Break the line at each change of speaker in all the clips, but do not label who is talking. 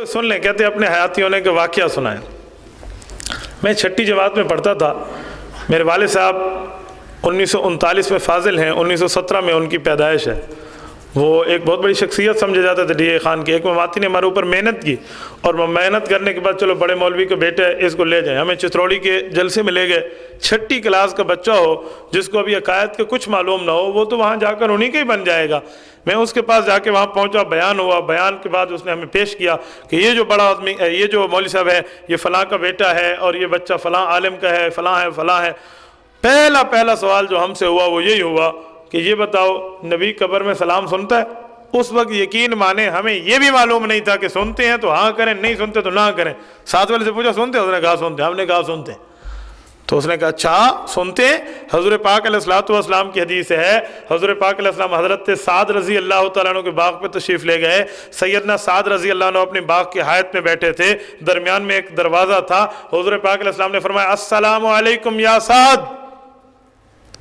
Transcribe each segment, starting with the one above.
سن لیں، کہتے اپنے حیاتی ہونے کا واقعہ سنائیں۔ میں چھٹی جماعت میں پڑھتا تھا، میرے والد صاحب 1939 میں فاضل ہیں، 1917 میں ان کی پیدائش ہے۔ وہ ایک بہت بڑی شخصیت سمجھے جاتے تھے ڈی اے خان کے۔ ایک مماتی نے ہمارے اوپر محنت کی، اور محنت کرنے کے بعد چلو بڑے مولوی کے بیٹے اس کو لے جائیں، ہمیں چتروڑی کے جلسے میں لے گئے۔ چھٹی کلاس کا بچہ ہو جس کو ابھی عقائد کے کچھ معلوم نہ ہو، وہ تو وہاں جا کر انہی کا ہی بن جائے گا۔ میں اس کے پاس جا کے وہاں پہنچا، بیان ہوا، بیان کے بعد اس نے ہمیں پیش کیا کہ یہ جو بڑا آدمی، یہ جو مولوی صاحب ہے، یہ فلاں کا بیٹا ہے، اور یہ بچہ فلاں عالم کا ہے، فلاں ہے، فلاں ہے۔ پہلا سوال جو ہم سے ہوا وہ یہی ہوا کہ یہ بتاؤ نبی قبر میں سلام سنتا ہے؟ اس وقت یقین مانے ہمیں یہ بھی معلوم نہیں تھا کہ سنتے ہیں تو ہاں کریں، نہیں سنتے تو نہ کریں۔ ساتھ والے سے پوچھا سنتے ہیں؟ اس نے کہا سنتے ہیں۔ ہم نے کہا سنتے ہیں، تو اس نے کہا اچھا سنتے ہیں۔ حضور پاک علیہ السلام کی حدیث ہے، حضور پاک علیہ السلام حضرت سعد رضی اللہ تعالیٰ عنہ کے باغ پہ تشریف لے گئے۔ سیدنا سعد رضی اللہ عنہ اپنے باغ کے حائط میں بیٹھے تھے، درمیان میں ایک دروازہ تھا۔ حضور پاک علیہ السلام نے فرمایا السلام علیکم یا سعد۔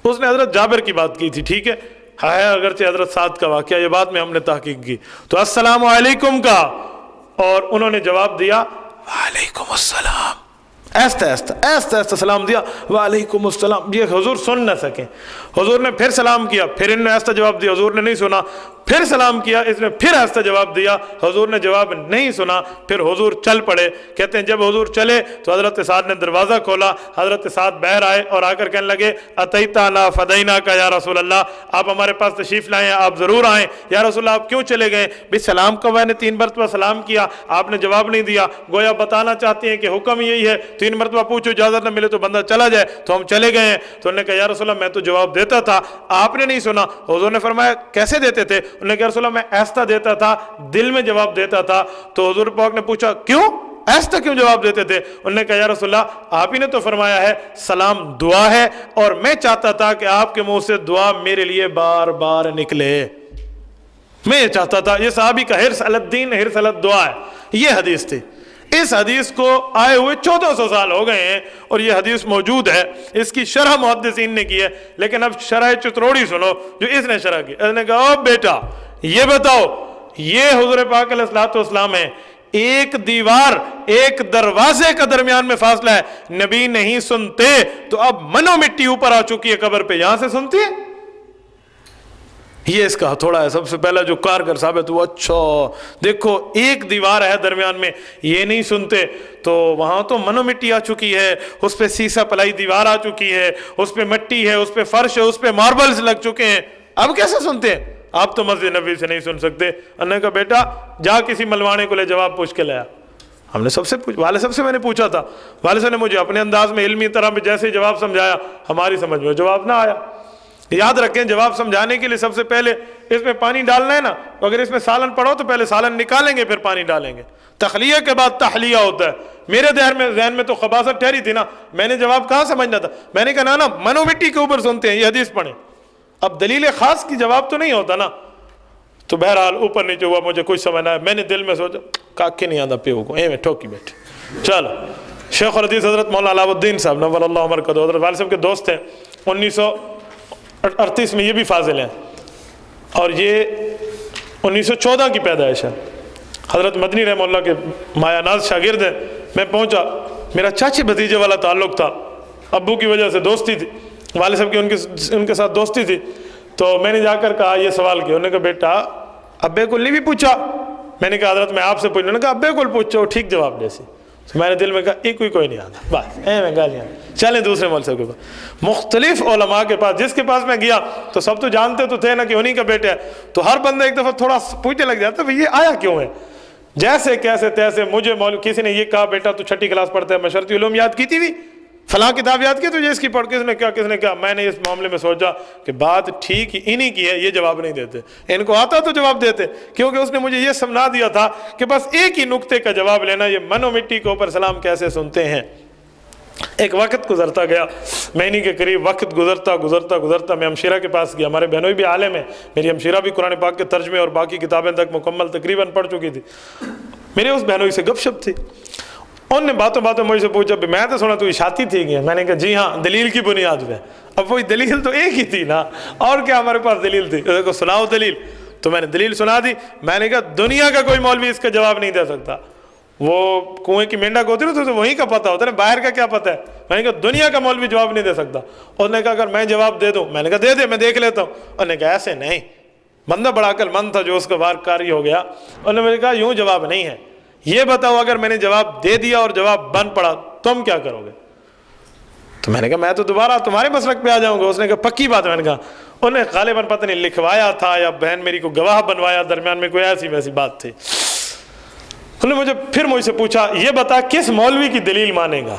اس نے حضرت جابر کی بات کی تھی، ٹھیک ہے اگرچہ حضرت سعد کا واقعہ، یہ بات میں ہم نے تحقیق کی، تو السلام علیکم کا، اور انہوں نے جواب دیا وعلیکم السلام۔ ایستا سلام دیا، وعلیکم السلام۔ یہ حضور سن نہ سکیں، حضور نے پھر سلام کیا، پھر ان نے ایسا جواب دیا، حضور نے نہیں سنا، پھر سلام کیا، اس نے پھر ایسا جواب دیا، حضور نے جواب نہیں سنا، پھر حضور چل پڑے۔ کہتے ہیں جب حضور چلے تو حضرت سعد نے دروازہ کھولا، حضرت سعد باہر آئے اور آ کر کہنے لگے اتیتانا فدینا کا یا رسول اللہ، آپ ہمارے پاس تشریف لائیں، آپ ضرور آئیں۔ یا رسول اللہ آپ کیوں چلے گئے؟ بھی سلام کا میں نے 3 مرتبہ سلام کیا، آپ نے جواب نہیں دیا، گویا بتانا چاہتے ہیں کہ حکم یہی ہے 3 مرتبہ پوچھو، اجازت نہ ملے تو بندہ چلا جائے، تو ہم چلے گئے ہیں۔ تو انہوں نے کہا یا رسول اللہ میں تو جواب دیتا تھا، آپ نے نہیں سنا۔ حضور نے فرمایا کیسے دیتے تھے؟ انہوں نے کہا رسول اللہ میں ایسا دیتا تھا، دل میں جواب دیتا تھا۔ تو حضور پاک نے پوچھا کیوں ایسا کیوں جواب دیتے تھے؟ انہوں نے کہا یا رسول اللہ آپ ہی نے تو فرمایا ہے سلام دعا ہے، اور میں چاہتا تھا کہ آپ کے منہ سے دعا میرے لیے بار بار نکلے، میں یہ چاہتا تھا۔ یہ صحابی کا حرص علی الدین، حرص علی الدعا ہے، یہ حدیث تھی۔ اس حدیث کو آئے ہوئے 1400 سال ہو گئے ہیں، اور یہ حدیث موجود ہے، اس کی شرح محدثین نے کی ہے۔ لیکن اب شرح چتروڑی سنو جو اس نے شرح کی۔ اس نے کہا او بیٹا یہ بتاؤ، یہ حضور پاک علیہ السلام ہے، ایک دیوار ایک دروازے کا درمیان میں فاصلہ ہے، نبی نہیں سنتے تو اب منو مٹی اوپر آ چکی ہے قبر پہ، یہاں سے سنتی ہے؟ یہ اس کا تھوڑا ہے سب سے پہلا جو کارگر ثابت ہوا۔ اچھا دیکھو ایک دیوار ہے درمیان میں، یہ نہیں سنتے تو وہاں تو منو مٹی آ چکی ہے، اس پہ سیسا پلائی دیوار آ چکی ہے، اس پہ مٹی ہے، اس پہ فرش ہے، اس پہ ماربلز لگ چکے ہیں، اب کیسے سنتے ہیں؟ آپ تو مسجد نبی سے نہیں سن سکتے۔ انہوں نے کہا بیٹا جا کسی ملوانے کو لے جواب پوچھ کے لایا۔ ہم نے سب سے والد صاحب سے میں نے پوچھا تھا، والد صاحب نے مجھے اپنے انداز میں علمی طرح میں جیسے جواب سمجھایا، ہماری سمجھ میں جواب نہ آیا۔ یاد رکھیں جواب سمجھانے کے لیے سب سے پہلے اس میں پانی ڈالنا ہے نا، تو اگر اس میں سالن پڑھو تو پہلے سالن نکالیں گے پھر پانی ڈالیں گے، تخلیہ کے بعد تحلیہ ہوتا ہے۔ میرے ذہن میں تو خباثت ٹھہری تھی نا، میں نے جواب کہاں سمجھنا تھا؟ میں نے کہا نا منو مٹی کے اوپر سنتے ہیں، یہ حدیث پڑھیں۔ اب دلیل خاص کی جواب تو نہیں ہوتا نا، تو بہرحال اوپر نیچے ہوا، مجھے کچھ سمجھ نہ آیا، میں نے دل میں سوچا کاکے نہیں آدھا پیو کو میں ٹھوکی بیٹھے۔ چلو شیخ الحدیث حضرت مولانا علاء الدین صاحب نور اللہ مرکزہ، حضرت والد صاحب کے دوست ہیں، 1938 میں یہ بھی فاضل ہیں، اور یہ 1914 کی پیدائش ہے۔ حضرت مدنی رحمہ اللہ کے مایا ناز شاگرد ہیں۔ میں پہنچا، میرا چاچے بھتیجے والا تعلق تھا، ابو کی وجہ سے دوستی تھی، والد صاحب کی ان کے ساتھ دوستی تھی۔ تو میں نے جا کر کہا یہ سوال کیا، انہوں نے کہا بیٹا ابے کو نہیں بھی پوچھا؟ میں نے کہا حضرت میں آپ سے پوچھوں، انہوں نے کہا ابے کو پوچھو ٹھیک جواب دے سی۔ میں نے دل میں کہا ایک کوئی نہیں آتا، بس میں گالیاں چلیں دوسرے مول صاحب کے پاس۔ مختلف علماء کے پاس، جس کے پاس میں گیا تو سب تو جانتے تو تھے نا کہ انہی کا بیٹا ہے، تو ہر بندہ ایک دفعہ تھوڑا پوچھنے لگ جاتا ہے یہ آیا کیوں ہے؟ جیسے کیسے تیسے مجھے کسی نے یہ کہا بیٹا تو چھٹی کلاس پڑھتا ہے، میں شرعی علوم یاد کی تھی بھی، فلاں کتاب یاد کی تجھے اس کی پڑھ، کس نے کہا میں نے اس معاملے میں سوچا کہ بات ٹھیک انہی کی ہے، یہ جواب نہیں دیتے، ان کو آتا تو جواب دیتے، کیونکہ اس نے مجھے یہ سمجھا دیا تھا کہ بس ایک ہی نقطے کا جواب لینا، یہ منو مٹی کے اوپر سلام کیسے سنتے ہیں۔ ایک وقت گزرتا گیا، مہینے کے قریب وقت گزرتا میں ہمشیرہ کے پاس گیا، ہمارے بہنوئی بھی عالم ہیں، میری ہمشیرہ بھی قرآن پاک کے ترجمے اور باقی کتابیں تک مکمل تقریباً پڑھ چکی تھی۔ میرے اس بہنوئی سے گپ شپ تھی، ان نے باتوں مجھ سے پوچھا میں تو سنا تو اشاعتی تھی گیا، میں نے کہا جی ہاں دلیل کی بنیاد پہ۔ اب وہی دلیل تو ایک ہی تھی نا، اور کیا ہمارے پاس دلیل تھی؟ کو سناؤ دلیل، تو میں نے دلیل سنا دی۔ میں نے کہا دنیا کا کوئی مولوی اس کا جواب نہیں دے سکتا۔ وہ کنویں کی مینڈک ہوتی ہے تو وہیں کا پتہ ہوتا ہے، باہر کا کیا پتہ ہے؟ میں نے کہا دنیا کا مولوی جواب نہیں دے سکتا۔ انہوں نے کہا اگر میں جواب دے دوں، میں نے کہا دے دے، میں دیکھ لیتا ہوں۔ انہوں نے کہا ایسے نہیں، بندہ بڑا عقل مند تھا جو اس کا وار کاری ہو گیا۔ انہوں نے مجھے کہا یوں جواب نہیں ہے، یہ بتاؤ اگر میں نے جواب دے دیا اور جواب بن پڑا تم کیا کرو گے؟ تو میں نے کہا میں تو دوبارہ تمہارے مسلک پہ آ جاؤں گا۔ اس نے کہا پکی بات ہے؟ میں نے کہا انہوں نے غالباً پتہ نہیں لکھوایا تھا یا بہن میری کو گواہ بنوایا، درمیان میں کوئی ایسی ویسی بات تھی۔ انہوں نے مجھ سے پوچھا یہ بتا کس مولوی کی دلیل مانے گا؟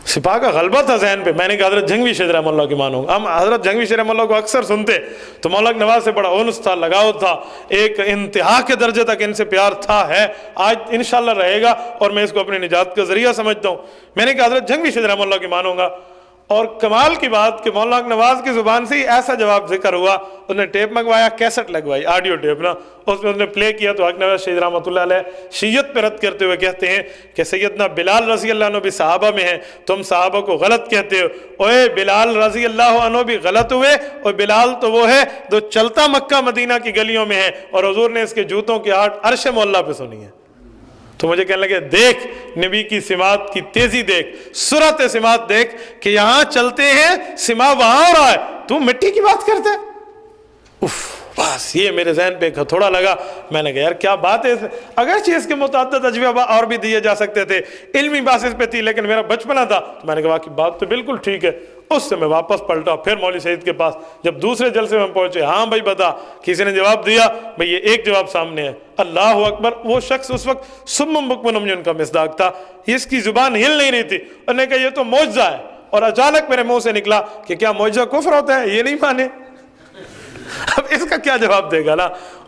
سپاہ کا غلبہ تھا ذہن پہ۔ میں نے کہا حضرت جھنگوی شیخ رحمہ اللہ کی مانوں گا۔ ہم حضرت جھنگوی شیخ رحمہ اللہ کو اکثر سنتے تو مولانا نواز سے بڑا انس تھا، لگاؤ تھا، ایک انتہا کے درجے تک ان سے پیار تھا، ہے، آج انشاءاللہ رہے گا، اور میں اس کو اپنی نجات کا ذریعہ سمجھتا ہوں۔ میں نے کہا حضرت جھنگوی شیخ رحمہ اللہ کی مانوں گا۔ اور کمال کی بات کہ مولانا نواز کی زبان سے ہی ایسا جواب ذکر ہوا، انہوں نے ٹیپ منگوایا، کیسٹ لگوائی، آڈیو ٹیپ نا، اس میں انہوں نے پلے کیا تو حق نواز شہید رحمۃ اللہ علیہ شیعت پہ رد کرتے ہوئے کہتے ہیں کہ سیدنا بلال رضی اللہ عنہ بھی صحابہ میں ہیں، تم صحابہ کو غلط کہتے ہو۔ اوے بلال رضی اللہ عنہ بھی غلط ہوئے، اور بلال تو وہ ہے جو چلتا مکہ مدینہ کی گلیوں میں ہے، اور حضور نے اس کے جوتوں کی آہٹ عرش مولا پہ سنی ہے۔ تو مجھے کہنے لگے دیکھ نبی کی سماعت کی تیزی دیکھ، سرعت سماعت دیکھ کہ یہاں چلتے ہیں سما وہاں ہو رہا ہے، تو مٹی کی بات کرتے ہے۔ بس یہ میرے ذہن پہ ایک ہتھوڑا لگا۔ میں نے کہا یار کیا بات ہے، اگرچہ اس کے متعدد اجوبہ اور بھی دیے جا سکتے تھے، علمی باسس پہ تھی، لیکن میرا بچپنا تھا تو میں نے کہا واقعی بات تو بالکل ٹھیک ہے۔ اس سے میں واپس پلٹا، پھر مولوی سعید کے پاس جب دوسرے جلسے میں پہنچے، ہاں بھائی بتا، کسی نے جواب دیا؟ بھائی یہ ایک جواب سامنے ہے، اللہ اکبر۔ وہ شخص اس وقت سمم بکم عمی ان کا مصداق تھا، اس کی زبان ہل نہیں رہی تھی۔ انہوں نے کہا یہ تو معجزہ ہے، اور اچانک میرے منہ سے نکلا کہ کیا معجزہ کفر ہوتا ہے؟ یہ نہیں مانے۔ اب اس کا کیا جواب دے گا نا،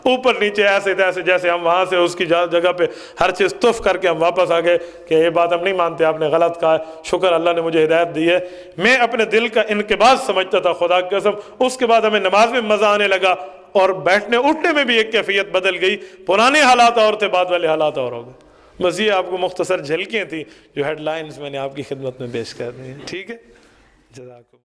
اوپر نیچے ایسے تیسے، جیسے ہم وہاں سے اس کی جگہ پہ ہر چیز تف کر کے ہم واپس آ گئے کہ یہ بات ہم نہیں مانتے، آپ نے غلط کہا ہے، شکر اللہ نے مجھے ہدایت دی ہے۔ میں اپنے دل کا انقباض سمجھتا تھا، خدا کی قسم۔ اس کے بعد ہمیں نماز میں مزہ آنے لگا، اور بیٹھنے اٹھنے میں بھی ایک کیفیت بدل گئی۔ پرانے حالات اور تھے، بعد والے حالات اور ہو گئے۔ بس یہ آپ کو مختصر جھلکیاں تھیں جو ہیڈ لائنز میں نے آپ کی خدمت میں پیش کر دی ہیں۔ ٹھیک ہے، جزاکم۔